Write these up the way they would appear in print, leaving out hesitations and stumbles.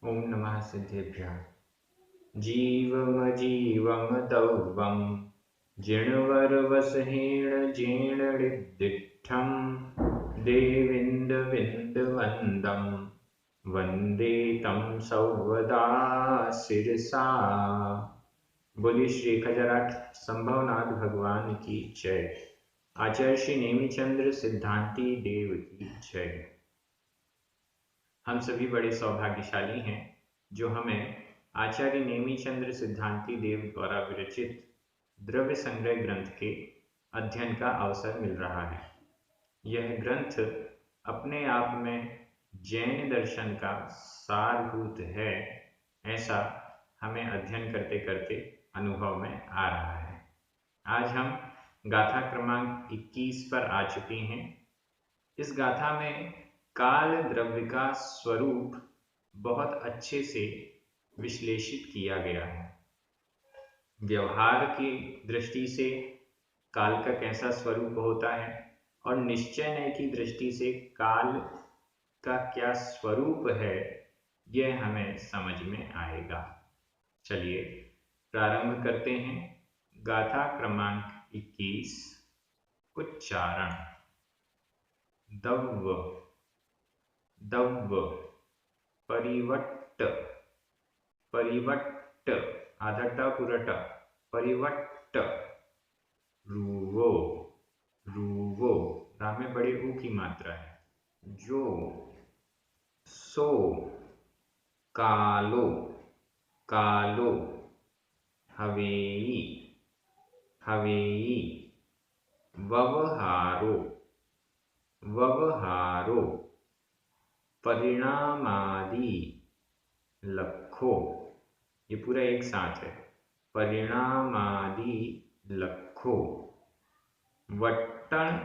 ओम नमः सिद्धेभ्यः। जीवमजीवं दौवं जिणवरवसहेण जीर्णनिर्दिष्टं देविन्दविन्दवन्दं वन्दे तं सौवदा शिरसा। बोलिए श्री खजराट संभवनाथ भगवान की जय। आचार्य श्री नेमिचंद्र सिद्धांती देव की जय। हम सभी बड़े सौभाग्यशाली हैं जो हमें आचार्य नेमिचंद्र सिद्धांती देव द्वारा विरचित द्रव्य संग्रह ग्रंथ के अध्ययन का अवसर मिल रहा है। यह ग्रंथ अपने आप में जैन दर्शन का सारभूत है, ऐसा हमें अध्ययन करते करते अनुभव में आ रहा है। आज हम गाथा क्रमांक 21 पर आ चुके हैं। इस गाथा में काल द्रव्य का स्वरूप बहुत अच्छे से विश्लेषित किया गया है। व्यवहार की दृष्टि से काल का कैसा स्वरूप होता है और निश्चय की दृष्टि से काल का क्या स्वरूप है, यह हमें समझ में आएगा। चलिए प्रारंभ करते हैं। गाथा क्रमांक 21। उच्चारण। दव्व दव्व, परिवट्ट परिवट्ट, आधा ट पूरा ट, परिवट्ट, रूवो रूवो, रा में बड़े ऊ की मात्रा है, जो, सो, कालो कालो, हवेई हवेई, ववहारो ववहारो, परिणामादि, लखो, ये पूरा एक साथ है, परिणामादि लखो, वट्टण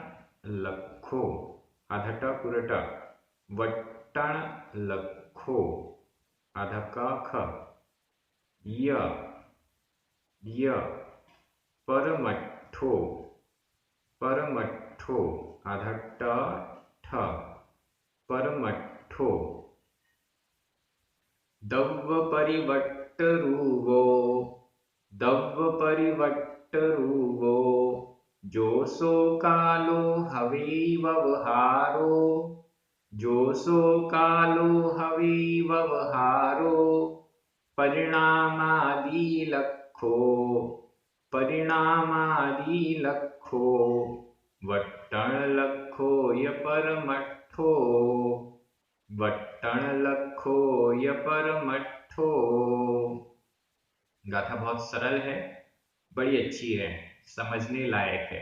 लखो, आधा ट पूरा ट, वट्टण लखो, आधा क ख, य, परमट्ठो परमट्ठो, आधा ट ठ, परमट्ठो, दव्व परिवट्टरूवो दव्व परिवट्टरूवो, जोसो कालो हवेई ववहारो जोसो कालो हवेई ववहारो, परिणामादि लखो परिणामादि लखो, वट्टण लखो य परमट्ठो वट्टण लखो य परमट्ठो। गाथा बहुत सरल है, बड़ी अच्छी है, समझने लायक है।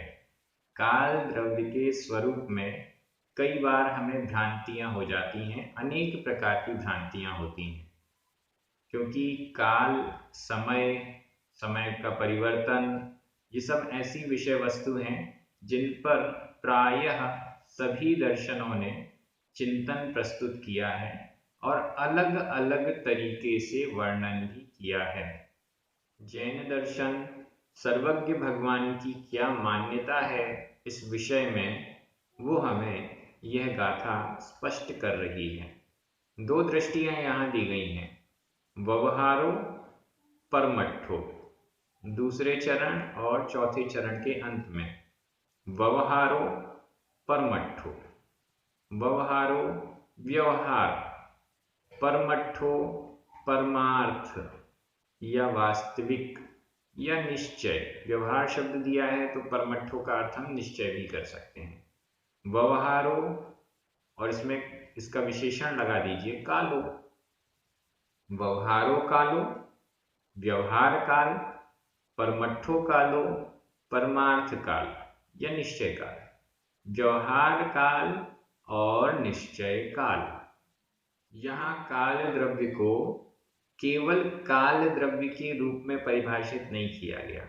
काल द्रव्य के स्वरूप में कई बार हमें भ्रांतियां हो जाती हैं, अनेक प्रकार की भ्रांतियां होती हैं, क्योंकि काल, समय का परिवर्तन, ये सब ऐसी विषय वस्तु हैं जिन पर प्रायः सभी दर्शनों ने चिंतन प्रस्तुत किया है और अलग अलग तरीके से वर्णन भी किया है। जैन दर्शन सर्वज्ञ भगवान की क्या मान्यता है इस विषय में, वो हमें यह गाथा स्पष्ट कर रही है। दो दृष्टियां यहाँ दी गई हैं, ववहारो, परमट्ठो, दूसरे चरण और चौथे चरण के अंत में। ववहारो, परमट्ठो, ववहारो व्यवहार, परमट्ठो परमार्थ या वास्तविक या निश्चय। व्यवहार शब्द दिया है तो परमट्ठो का अर्थ हम निश्चय भी कर सकते हैं। ववहारो, और इसमें इसका विशेषण लगा दीजिए कालो। व्यवहारो कालो, व्यवहार काल, परमट्ठो कालो, परमार्थ काल या निश्चय काल। व्यवहार काल और निश्चय काल। यहाँ काल द्रव्य को केवल काल द्रव्य के रूप में परिभाषित नहीं किया गया।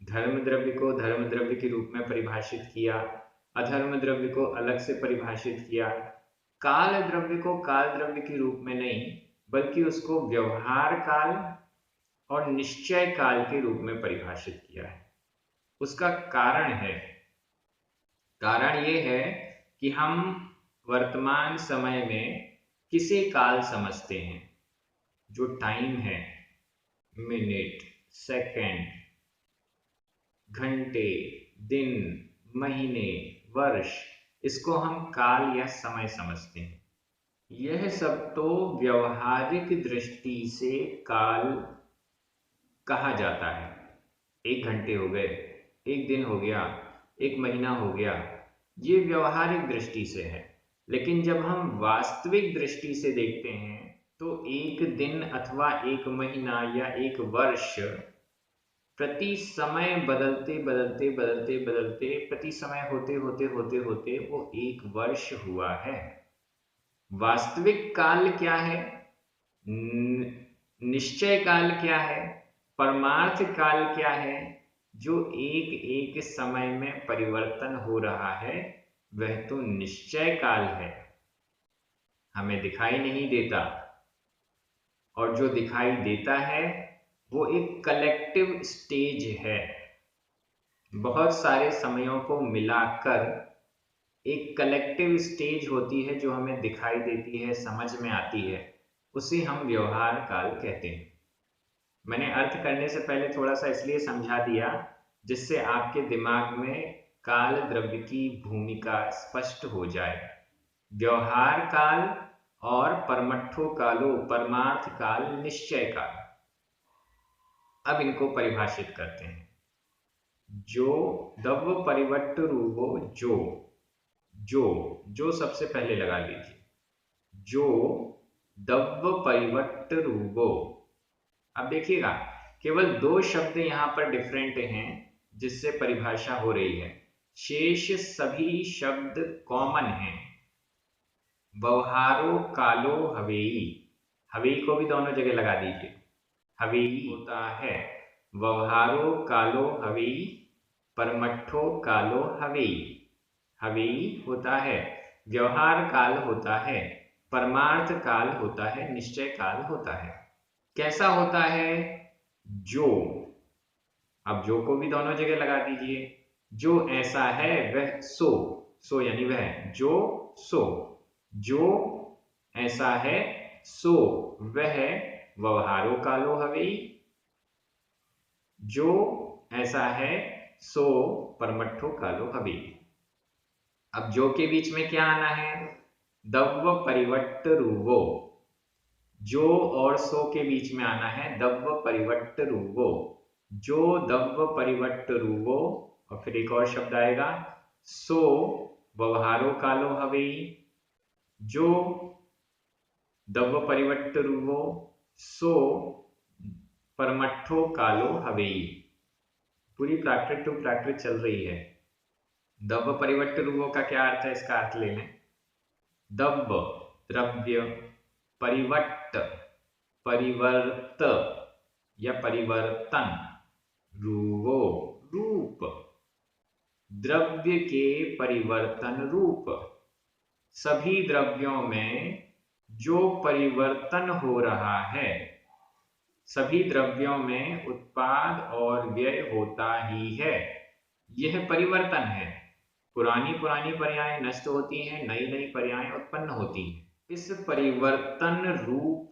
धर्म द्रव्य को धर्म द्रव्य के रूप में परिभाषित किया, अधर्म द्रव्य को अलग से परिभाषित किया। काल द्रव्य को काल द्रव्य के रूप में नहीं, बल्कि उसको व्यवहार काल और निश्चय काल के रूप में परिभाषित किया है। उसका कारण ये है कि हम वर्तमान समय में किसे काल समझते हैं? जो टाइम है, मिनट, सेकंड, घंटे, दिन, महीने, वर्ष, इसको हम काल या समय समझते हैं। यह सब तो व्यवहारिक दृष्टि से काल कहा जाता है। 1 घंटे हो गए, 1 दिन हो गया, 1 महीना हो गया, ये व्यवहारिक दृष्टि से है। लेकिन जब हम वास्तविक दृष्टि से देखते हैं तो 1 दिन अथवा 1 महीना या 1 वर्ष प्रति समय बदलते बदलते बदलते बदलते प्रति समय होते होते होते होते वो 1 वर्ष हुआ है। वास्तविक काल क्या है, निश्चय काल क्या है, परमार्थ काल क्या है, जो एक एक समय में परिवर्तन हो रहा है, वह तो निश्चय काल है, हमें दिखाई नहीं देता। और जो दिखाई देता है वो एक कलेक्टिव स्टेज है। बहुत सारे समयों को मिलाकर एक कलेक्टिव स्टेज होती है जो हमें दिखाई देती है, समझ में आती है, उसे हम व्यवहार काल कहते हैं। मैंने अर्थ करने से पहले थोड़ा सा इसलिए समझा दिया जिससे आपके दिमाग में काल द्रव्य की भूमिका स्पष्ट हो जाए। व्यवहार काल और परमट्ठो कालो, परमार्थ काल, निश्चय काल। अब इनको परिभाषित करते हैं। जो दव परिवट्ट रूपो, जो सबसे पहले लगा लीजिए, जो दव परिवट्ट रूपो। अब देखिएगा, केवल 2 शब्द यहां पर डिफरेंट हैं जिससे परिभाषा हो रही है, शेष सभी शब्द कॉमन हैं। व्यवहारो कालो हवेई, हवेई को भी दोनों जगह लगा दीजिए, हवेई होता है व्यवहारो कालो हवेई, परमट्ठो कालो हवेई। हवेई होता है, व्यवहार काल होता है, परमार्थ काल होता है, निश्चय काल होता है। कैसा होता है? जो, अब जो को भी दोनों जगह लगा दीजिए, जो ऐसा है वह सो यानी वह, जो ऐसा है सो वह व्यवहारो कालो हवेई, जो ऐसा है सो परमट्ठो कालो हवेई। अब जो के बीच में क्या आना है? दव्व परिवट्ट रूवो, जो और सो के बीच में आना है दव्व परिवट्ट रूवो, जो दव्व परिवट्ट रूवो। और फिर एक और शब्द आएगा सो व्यवहारो कालो हवेई, जो दव्व परिवट्ट रूवो, सो परमट्ठो कालो हवेई। पूरी प्राकृत टू प्राकृत चल रही है। दव्व परिवट्ट रूवो का क्या अर्थ है, इसका अर्थ ले लें। दव्व द्रव्य, परिवट्ट परिवर्त या परिवर्तन, रूवो रूप, द्रव्य के परिवर्तन रूप। सभी द्रव्यों में जो परिवर्तन हो रहा है, सभी द्रव्यों में उत्पाद और व्यय होता ही है, यह परिवर्तन है। पुरानी पुरानी पर्यायें नष्ट होती हैं, नई नई पर्यायें उत्पन्न होती हैं। इस परिवर्तन रूप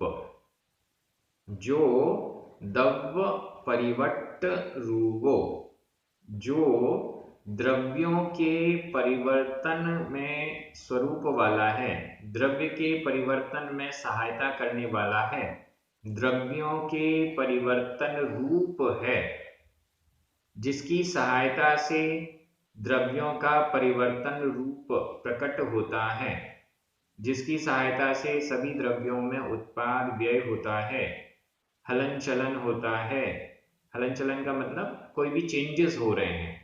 जो दव्व परिवट्ट रूपो, जो द्रव्यों के परिवर्तन में स्वरूप वाला है, द्रव्य के परिवर्तन में सहायता करने वाला है, द्रव्यों के परिवर्तन रूप है, जिसकी सहायता से द्रव्यों का परिवर्तन रूप प्रकट होता है, जिसकी सहायता से सभी द्रव्यों में उत्पाद व्यय होता है, हलन चलन होता है। हलन चलन का मतलब कोई भी चेंजेस हो रहे हैं,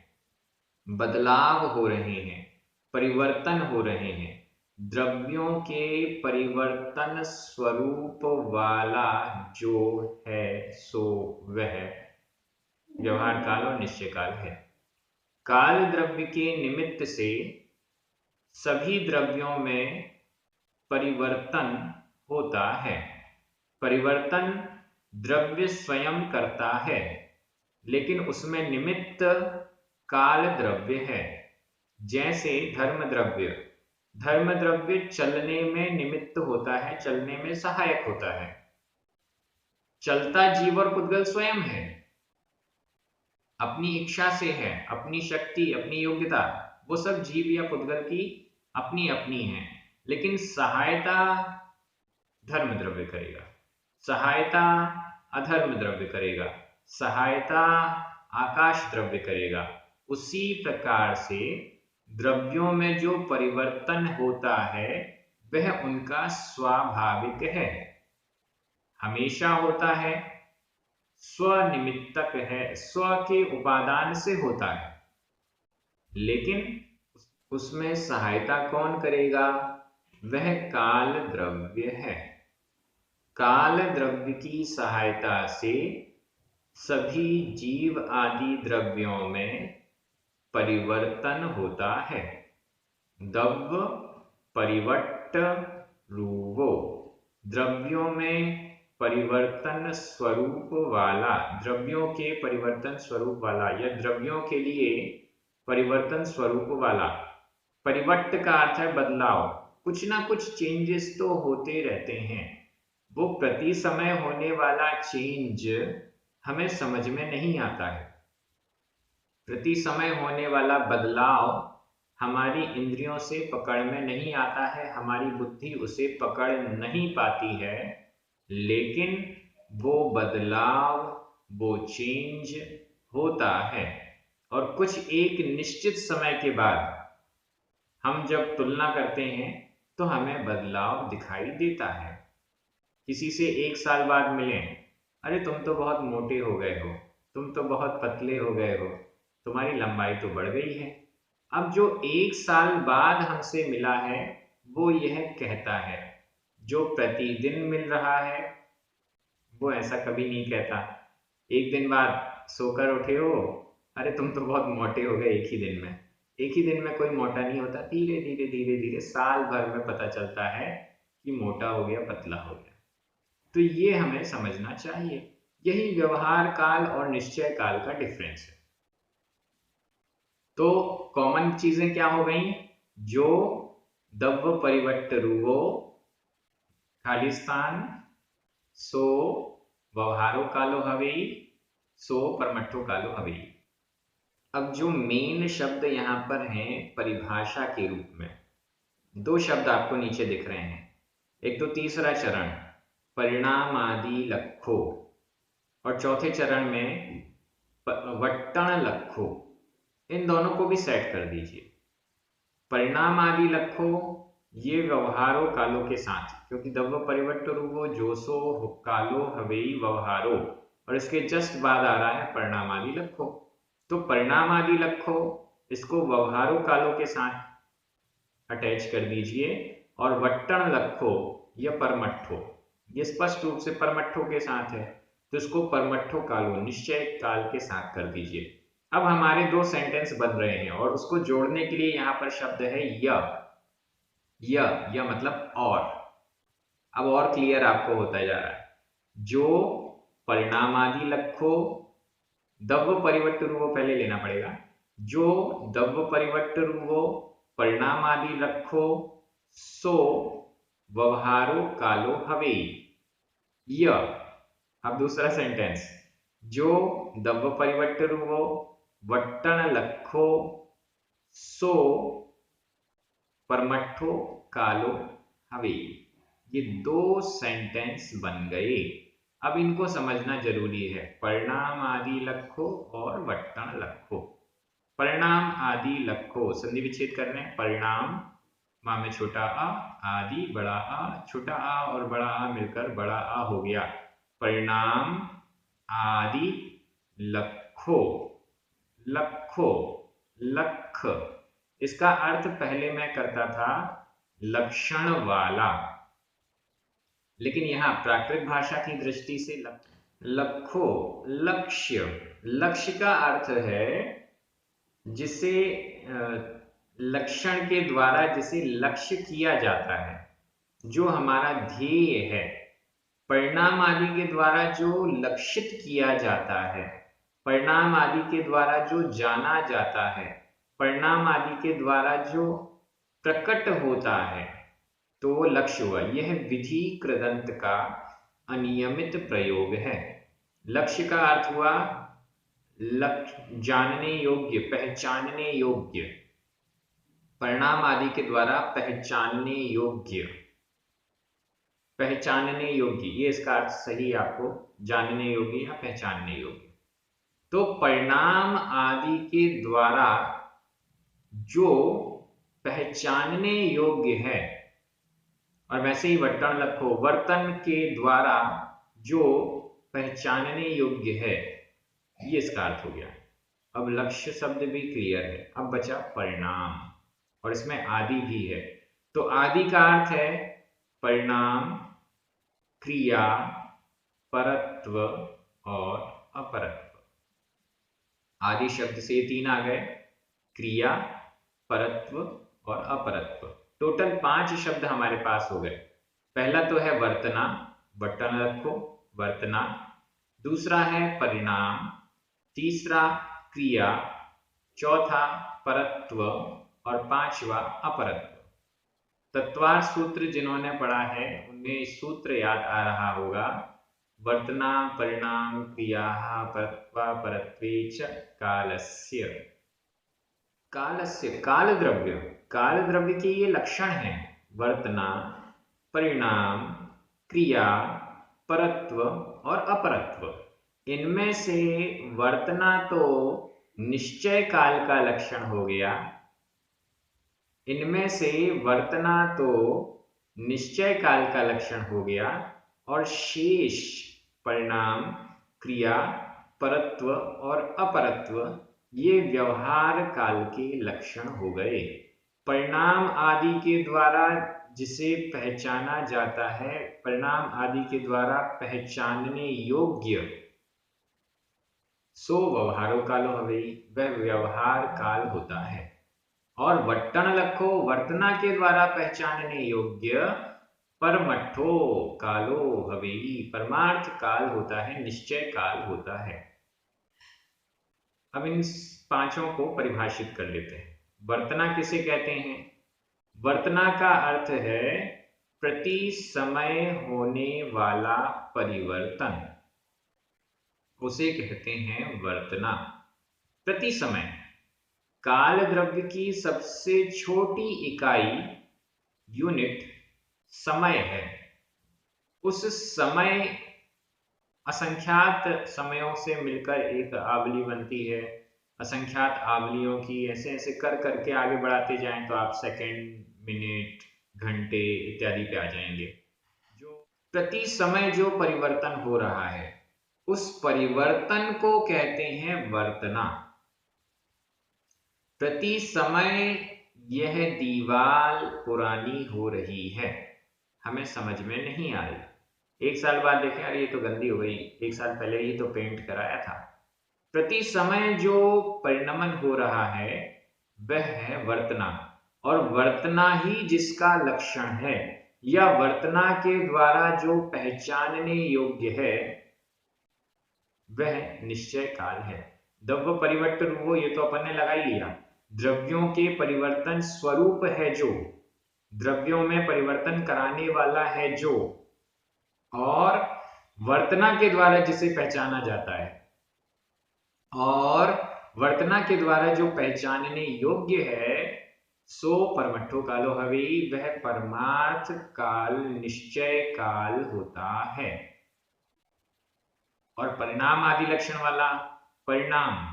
बदलाव हो रहे हैं, परिवर्तन हो रहे हैं। द्रव्यों के परिवर्तन स्वरूप वाला जो है सो वह व्यवहार काल और निश्चय काल है। काल द्रव्य के निमित्त से सभी द्रव्यों में परिवर्तन होता है। परिवर्तन द्रव्य स्वयं करता है, लेकिन उसमें निमित्त काल द्रव्य है। जैसे धर्म द्रव्य धर्म द्रव्य चलने में निमित्त होता है, चलने में सहायक होता है। चलता जीव और पुद्गल स्वयं है, अपनी इच्छा से है, अपनी शक्ति, अपनी योग्यता, वो सब जीव या पुद्गल की अपनी अपनी है। लेकिन सहायता धर्म द्रव्य करेगा, सहायता अधर्म द्रव्य करेगा, सहायता आकाश द्रव्य करेगा। उसी प्रकार से द्रव्यों में जो परिवर्तन होता है वह उनका स्वाभाविक है, हमेशा होता है, स्वनिमित्तक है, स्व के उपादान से होता है। लेकिन उसमें सहायता कौन करेगा? वह काल द्रव्य है। काल द्रव्य की सहायता से सभी जीव आदि द्रव्यों में परिवर्तन होता है। दव्व परिवट्ट रूवो, द्रव्यों में परिवर्तन स्वरूप वाला, द्रव्यों के परिवर्तन स्वरूप वाला या द्रव्यों के लिए परिवर्तन स्वरूप वाला। परिवट्ट का अर्थ है बदलाव, कुछ ना कुछ चेंजेस तो होते रहते हैं। वो प्रति समय होने वाला चेंज हमें समझ में नहीं आता है। प्रति समय होने वाला बदलाव हमारी इंद्रियों से पकड़ में नहीं आता है, हमारी बुद्धि उसे पकड़ नहीं पाती है। लेकिन वो बदलाव, वो चेंज होता है और कुछ एक निश्चित समय के बाद हम जब तुलना करते हैं तो हमें बदलाव दिखाई देता है। किसी से 1 साल बाद मिलें, अरे तुम तो बहुत मोटे हो गए हो, तुम तो बहुत पतले हो गए हो, तुम्हारी लंबाई तो बढ़ गई है। अब जो 1 साल बाद हमसे मिला है वो यह कहता है, जो प्रतिदिन मिल रहा है वो ऐसा कभी नहीं कहता। एक दिन बाद सोकर उठे हो, अरे तुम तो बहुत मोटे हो गए एक ही दिन में। एक ही दिन में कोई मोटा नहीं होता, धीरे धीरे धीरे धीरे साल भर में पता चलता है कि मोटा हो गया, पतला हो गया। तो ये हमें समझना चाहिए। यही व्यवहार काल और निश्चय काल का डिफरेंस है। तो कॉमन चीजें क्या हो गई? जो दव्व परिवट्ट रूवो, खालिस्तान, सो व्यवहारो कालो हवेई, सो परमट्ठो कालो हवेई। अब जो मेन शब्द यहां पर हैं परिभाषा के रूप में, 2 शब्द आपको नीचे दिख रहे हैं। एक तो तीसरा चरण परिणामादि लक्खो और चौथे चरण में वट्टण लक्खो। इन दोनों को भी सेट कर दीजिए। परिणामादि लक्खो ये व्यवहारो कालो के साथ, क्योंकि दव्व परिवट्ट रूपो जोसो कालो हवेई व्यवहारो, और इसके जस्ट बाद आ रहा है परिणामादि लक्खो। तो परिणामादि लक्खो इसको व्यवहारो कालो के साथ अटैच कर दीजिए, और वट्टण लक्खो या परमट्ठो ये स्पष्ट रूप से परमट्ठो के साथ है, तो इसको परमट्ठो कालो निश्चय काल के साथ कर दीजिए। अब हमारे 2 सेंटेंस बन रहे हैं और उसको जोड़ने के लिए यहां पर शब्द है य मतलब और। अब और क्लियर आपको होता जा रहा है। जो परिणामादि लक्खो, दव्व परिवट्ट रूवो पहले लेना पड़ेगा। जो दव्व परिवट्ट रूवो परिणामादि लक्खो, सो व्यवहारो कालो हवेई। य अब दूसरा सेंटेंस, जो दव्व परिवट्ट रूवो वट्टण लक्खो, सो परमट्ठो कालो हवेई। ये 2 सेंटेंस बन गए। अब इनको समझना जरूरी है, परिणाम आदि लक्खो और वट्टण लक्खो। परिणाम आदि लक्खो संधि विच्छेद कर रहे हैं। परिणाम मां में छोटा आ, आदि बड़ा आ, छोटा आ और बड़ा आ मिलकर बड़ा आ हो गया। परिणाम आदि लक्खो, लक्खो लक्ख, इसका अर्थ पहले मैं करता था लक्षण वाला, लेकिन यहां प्राकृत भाषा की दृष्टि से लक्खो लक्ष्य, लक्ष्य का अर्थ है जिसे लक्षण के द्वारा जिसे लक्ष्य किया जाता है, जो हमारा ध्येय है। परिणाम आदि के द्वारा जो लक्षित किया जाता है, परिणाम आदि के द्वारा जो जाना जाता है, परिणाम आदि के द्वारा जो प्रकट होता है तो वो लक्ष्य हुआ। यह विधि कृदंत का अनियमित प्रयोग है। लक्ष्य का अर्थ हुआ लक्ष्य, जानने योग्य, पहचानने योग्य, परिणाम आदि के द्वारा पहचानने योग्य, पहचानने योग्य, ये इसका अर्थ सही आपको, जानने योग्य या पहचानने योग्य। तो परिणाम आदि के द्वारा जो पहचानने योग्य है, और वैसे ही वट्टन लखो, वर्तन के द्वारा जो पहचानने योग्य है, ये इसका अर्थ हो गया। अब लक्ष्य शब्द भी क्लियर है, अब बचा परिणाम, और इसमें आदि भी है। तो आदि का अर्थ है परिणाम, क्रिया, परत्व और अपरत्व। आदि शब्द से 3 आ गए, क्रिया, परत्व और अपरत्व। टोटल 5 शब्द हमारे पास हो गए। पहला तो है वर्तना, बटन रखो, वर्तना। दूसरा है परिणाम, तीसरा क्रिया, चौथा परत्व और पांचवा अपरत्व। तत्वार्थ सूत्र जिन्होंने पढ़ा है उन्हें सूत्र याद आ रहा होगा, वर्तना परिणाम क्रिया परत्वा परत्वे च कालस्य। कालस्य, काल द्रव्य, काल द्रव्य के ये लक्षण हैं, वर्तना, परिणाम, क्रिया, परत्व और अपरत्व। इनमें से वर्तना तो निश्चय काल का लक्षण हो गया, इनमें से वर्तना तो निश्चय काल का लक्षण हो गया, और शेष परिणाम, क्रिया, परत्व और अपरत्व ये व्यवहार काल के लक्षण हो गए। परिणाम आदि के द्वारा जिसे पहचाना जाता है, परिणाम आदि के द्वारा पहचानने योग्य, सो व्यवहारो कालो हवेई, वह व्यवहार काल होता है। और वट्टन लखो, वर्तना के द्वारा पहचानने योग्य, परमट्ठो कालो हवेई, परमार्थ काल होता है, निश्चय काल होता है। अब इन पांचों को परिभाषित कर लेते हैं। वर्तना किसे कहते हैं? वर्तना का अर्थ है प्रति समय होने वाला परिवर्तन, उसे कहते हैं वर्तना। प्रति समय, काल द्रव्य की सबसे छोटी इकाई, यूनिट, समय है। उस समय असंख्यात समयों से मिलकर एक आवली बनती है। असंख्यात आवलियों की ऐसे ऐसे कर करके आगे बढ़ाते जाएं तो आप सेकंड, मिनट, घंटे इत्यादि पे आ जाएंगे। जो प्रति समय जो परिवर्तन हो रहा है, उस परिवर्तन को कहते हैं वर्तना। प्रति समय यह दीवार पुरानी हो रही है, हमें समझ में नहीं आ रही। 1 साल बाद देखें, अरे ये तो गंदी हो गई, 1 साल पहले ही तो पेंट कराया था। प्रति समय जो परिणमन हो रहा है वह है वर्तना, और वर्तना ही जिसका लक्षण है, या वर्तना के द्वारा जो पहचानने योग्य है, वह निश्चय काल है। द्रव्य परिवर्तन वो, ये तो अपन ने लगा ही लिया। द्रव्यों के परिवर्तन स्वरूप है जो, द्रव्यों में परिवर्तन कराने वाला है जो, और वर्तना के द्वारा जिसे पहचाना जाता है, और वर्तना के द्वारा जो पहचानने योग्य है, सो परमट्ठो कालो हवेई, वह परमार्थ काल, निश्चय काल होता है। और परिणाम आदि लक्षण वाला परिणाम,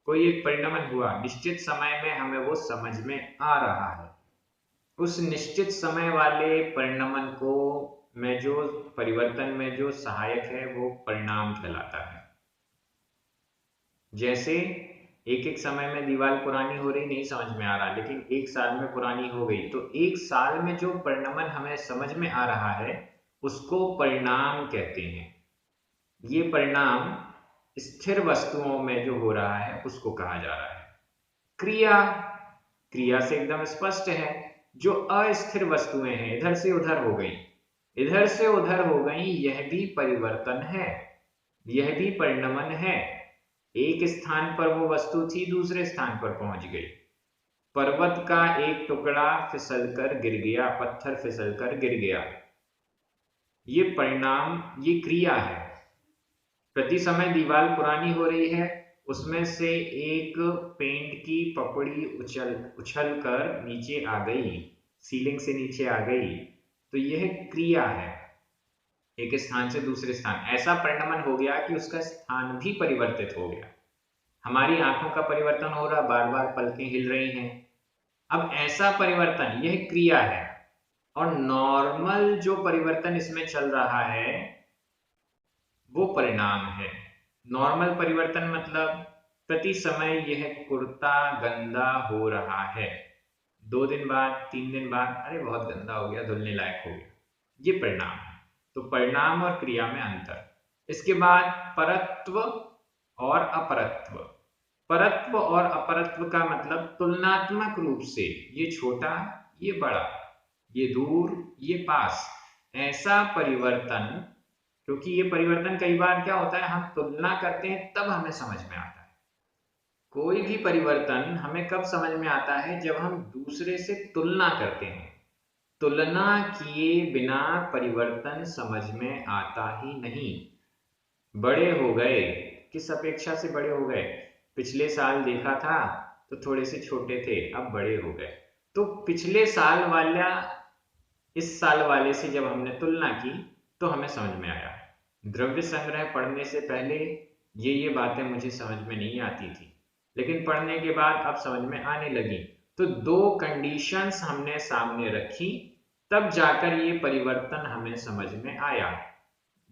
कोई एक परिणमन हुआ, निश्चित समय में हमें वो समझ में आ रहा है, उस निश्चित समय वाले परिणमन को में जो परिवर्तन में जो सहायक है वो परिणाम कहलाता है। जैसे एक एक समय में दीवार पुरानी हो रही, नहीं समझ में आ रहा, लेकिन 1 साल में पुरानी हो गई, तो 1 साल में जो परिणमन हमें समझ में आ रहा है उसको परिणाम कहते हैं। ये परिणाम स्थिर वस्तुओं में जो हो रहा है उसको कहा जा रहा है। क्रिया, क्रिया से एकदम स्पष्ट है, जो अस्थिर वस्तुएं हैं, इधर से उधर हो गई, इधर से उधर हो गई, यह भी परिवर्तन है, यह भी परिणमन है। एक स्थान पर वो वस्तु थी, दूसरे स्थान पर पहुंच गई। पर्वत का एक टुकड़ा फिसलकर गिर गया, पत्थर फिसलकर गिर गया। ये परिणाम, ये क्रिया है। प्रति समय दीवार पुरानी हो रही है, उसमें से एक पेंट की पपड़ी उछल कर नीचे आ गई, सीलिंग से नीचे आ गई। तो यह क्रिया है, एक स्थान से दूसरे स्थान। ऐसा परिणमन हो गया कि उसका स्थान भी परिवर्तित हो गया। हमारी आंखों का परिवर्तन हो रहा, बार बार पलकें हिल रही हैं। अब ऐसा परिवर्तन, यह क्रिया है। और नॉर्मल जो परिवर्तन इसमें चल रहा है वो परिणाम है। नॉर्मल परिवर्तन मतलब प्रति समय यह कुर्ता गंदा हो रहा है, 2 दिन बाद, 3 दिन बाद, अरे बहुत गंदा हो गया, धुलने लायक हो गया। ये परिणाम है। तो परिणाम और क्रिया में अंतर। इसके बाद परत्व और अपरत्व। परत्व और अपरत्व का मतलब तुलनात्मक रूप से ये छोटा, ये बड़ा, ये दूर, ये पास, ऐसा परिवर्तन। क्योंकि ये परिवर्तन कई बार क्या होता है, हम तुलना करते हैं तब हमें समझ में आता है। कोई भी परिवर्तन हमें कब समझ में आता है, जब हम दूसरे से तुलना करते हैं। तुलना किए बिना परिवर्तन समझ में आता ही नहीं। बड़े हो गए, किस अपेक्षा से बड़े हो गए? पिछले साल देखा था तो थोड़े से छोटे थे, अब बड़े हो गए। तो पिछले साल वाला इस साल वाले से जब हमने तुलना की तो हमें समझ में आया। द्रव्य संग्रह पढ़ने से पहले ये बातें मुझे समझ में नहीं आती थी, लेकिन पढ़ने के बाद अब समझ में आने लगी। तो 2 कंडीशंस हमने सामने रखी, तब जाकर ये परिवर्तन हमें समझ में आया।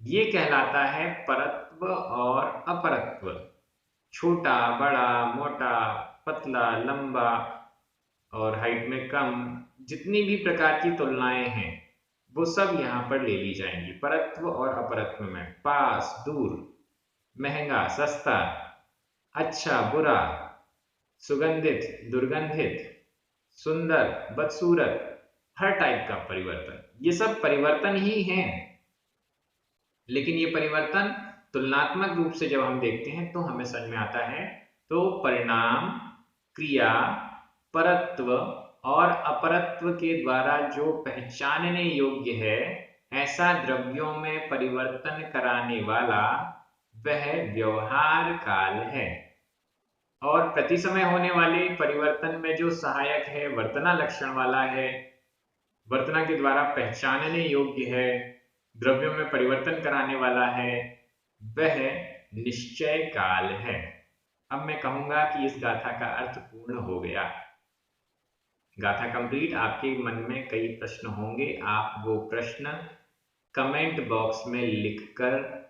ये कहलाता है परत्व और अपरत्व। छोटा, बड़ा, मोटा, पतला, लंबा और हाइट में कम, जितनी भी प्रकार की तुलनाएं हैं वो सब यहाँ पर ले ली जाएंगी। परत्व और अपरत्व में पास, दूर, महंगा, सस्ता, अच्छा, बुरा, सुगंधित, दुर्गंधित, सुंदर, बदसूरत, हर टाइप का परिवर्तन, ये सब परिवर्तन ही हैं। लेकिन ये परिवर्तन तुलनात्मक रूप से जब हम देखते हैं तो हमें समझ में आता है। तो परिणाम, क्रिया, परत्व और अपरत्व के द्वारा जो पहचानने योग्य है, ऐसा द्रव्यों में परिवर्तन कराने वाला वह व्यवहार काल है। और प्रति समय होने वाले परिवर्तन में जो सहायक है, वर्तना लक्षण वाला है, वर्तना के द्वारा पहचानने योग्य है, द्रव्यों में परिवर्तन कराने वाला है, वह निश्चय काल है। अब मैं कहूंगा कि इस गाथा का अर्थ पूर्ण हो गया। गाथा कंप्लीट। आपके मन में कई प्रश्न होंगे, आप वो प्रश्न कमेंट बॉक्स में लिखकर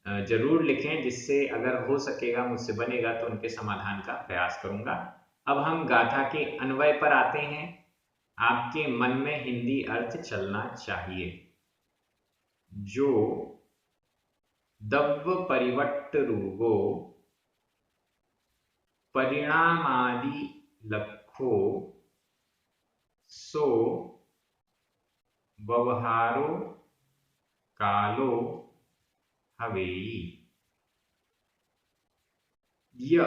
जरूर लिखें, जिससे अगर हो सकेगा, मुझसे बनेगा तो उनके समाधान का प्रयास करूंगा। अब हम गाथा के अन्वय पर आते हैं। आपके मन में हिंदी अर्थ चलना चाहिए। जो दव्व परिवट्ट रूगो परिणामादि लखो सो व्यवहारो कालो हवेई। य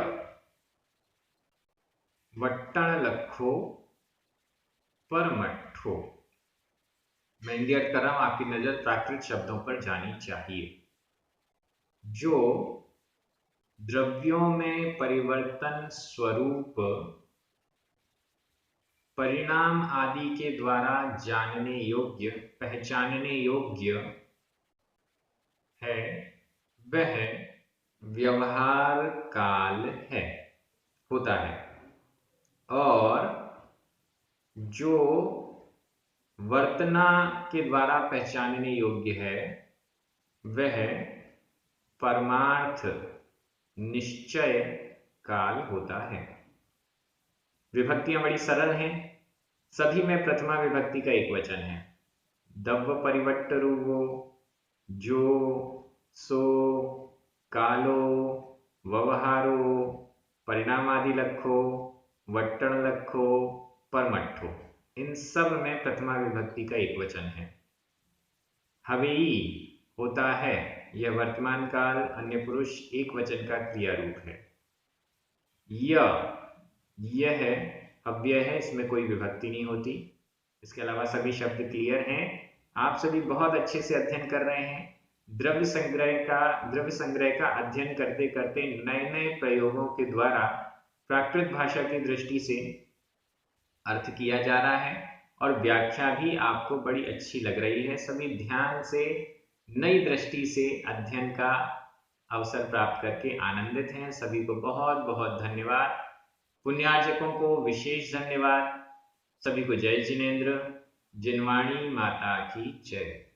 वट्टण लखो परमट्ठो। मैं हिंदी अर्थ कर रहा हूं, आपकी नजर प्राकृत शब्दों पर जानी चाहिए। जो द्रव्यों में परिवर्तन स्वरूप परिणाम आदि के द्वारा जानने योग्य, पहचानने योग्य है, वह व्यवहार काल है, होता है। और जो वर्तना के द्वारा पहचानने योग्य है, वह परमार्थ निश्चय काल होता है। विभक्तियां बड़ी सरल हैं, सभी में प्रथमा विभक्ति का एक वचन है। दव्व परिवट्ट रूगो, जो, सो, कालो, व्यवहारो, परिणामादि लखो, वट्टण लखो, परमट्ठो, इन सब में प्रथमा विभक्ति का एक वचन है। हवेई होता है, यह वर्तमान काल, अन्य पुरुष एक वचन का क्रिया रूप है। यह अव्यय है, इसमें कोई विभक्ति नहीं होती। इसके अलावा सभी शब्द क्लियर हैं। आप सभी बहुत अच्छे से अध्ययन कर रहे हैं। द्रव्य संग्रह का अध्ययन करते करते नए नए प्रयोगों के द्वारा प्राकृत भाषा की दृष्टि से अर्थ किया जा रहा है और व्याख्या भी आपको बड़ी अच्छी लग रही है। सभी ध्यान से नई दृष्टि से अध्ययन का अवसर प्राप्त करके आनंदित हैं। सभी को बहुत बहुत धन्यवाद। पुण्यार्जकों को विशेष धन्यवाद। सभी को जय जिनेन्द्र। जिनवाणी माता की जय।